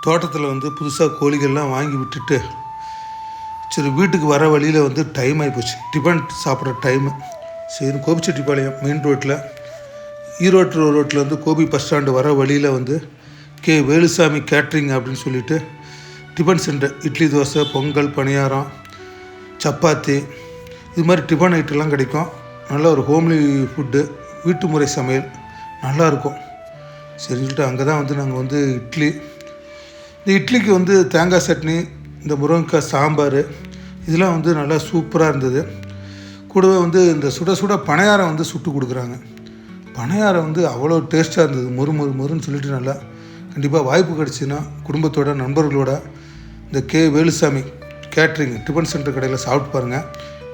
தோட்டத்தில் வந்து புதுசாக கோழிகள்லாம் வாங்கி விட்டுட்டு சரி வீட்டுக்கு வர வழியில் வந்து டைம் ஆகிப்போச்சு, டிஃபன் சாப்பிட்ற டைமு. சரி கோபிச்செட்டிப்பாளையம் மெயின் ரோட்டில் ஈரோடு ரோட்டில் வந்து கோபி பஸ் ஸ்டாண்டு வர வழியில் வந்து வேலுசாமி கேட்ரிங் அப்படின்னு சொல்லிட்டு டிஃபன் சென்டர், இட்லி தோசை பொங்கல் பணியாரம் சப்பாத்தி இது மாதிரி டிஃபன் ஐட்டம்லாம் கிடைக்கும். நல்ல ஒரு ஹோம்லி ஃபுட்டு, வீட்டு முறை சமையல் நல்லாயிருக்கும். சரின்னு சொல்லிட்டு அங்கே தான் வந்து நாங்கள் வந்து இந்த இட்லிக்கு வந்து தேங்காய் சட்னி, இந்த முருங்கைக்காய் சாம்பார் இதெல்லாம் வந்து நல்லா சூப்பராக இருந்தது. கூடவே வந்து இந்த சுட சுட பணியாரம் வந்து சுட்டு கொடுக்குறாங்க. பணியாரம் வந்து அவ்வளோ டேஸ்ட்டாக இருந்தது, மொறுன்னு சொல்லிட்டு நல்லா. கண்டிப்பாக வாய்ப்பு கிடச்சின்னா குடும்பத்தோட நண்பர்களோட இந்த வேலுசாமி கேட்ரிங் டிஃபன் சென்டர் கடையில் சாப்பிட்டு பாருங்கள்.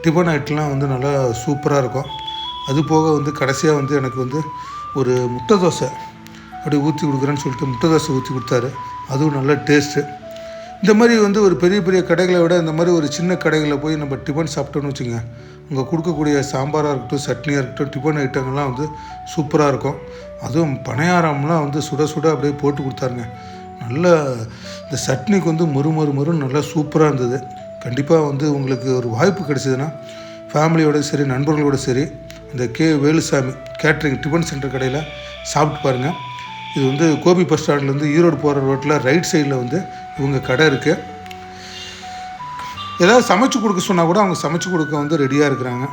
டிஃபன் ஐட்டம்லாம் வந்து நல்லா சூப்பராக இருக்கும். அது போக வந்து கடைசியாக வந்து எனக்கு வந்து ஒரு முட்டை தோசை அப்படி ஊற்றி கொடுக்குறேன்னு சொல்லிட்டு முட்டை தோசை ஊற்றி கொடுத்தாரு. அதுவும் நல்ல டேஸ்ட்டு. இந்த மாதிரி வந்து ஒரு பெரிய பெரிய கடைகளை விட இந்த மாதிரி ஒரு சின்ன கடைகளில் போய் நம்ம டிஃபன் சாப்பிட்டோன்னு வச்சுங்க, அங்கே கொடுக்கக்கூடிய சாம்பாராக இருக்கட்டும், சட்னியாக இருக்கட்டும், டிஃபன் ஐட்டங்கள்லாம் வந்து சூப்பராக இருக்கும். அதுவும் பணியாரம்லாம் வந்து சுட சுட அப்படியே போட்டு கொடுத்தாருங்க. நல்ல இந்த சட்னிக்கு வந்து மொறுன்னு நல்லா சூப்பராக இருந்தது. கண்டிப்பாக வந்து உங்களுக்கு ஒரு வாய்ப்பு கிடைச்சதுன்னா ஃபேமிலியோட சரி நண்பர்களோட சரி இந்த வேலுசாமி கேட்ரிங் டிஃபன் சென்டர் கடையில் சாப்பிட்டு பாருங்கள். இது வந்து கோபி பஸ் ஸ்டாண்ட்லேருந்து ஈரோடு போகிற ரோட்டில் ரைட் சைடில் வந்து இவங்க கடை இருக்குது. ஏதாவது சமைச்சு கொடுக்க சொன்னால் கூட அவங்க சமைச்சு கொடுக்க வந்து ரெடியாக இருக்கிறாங்க.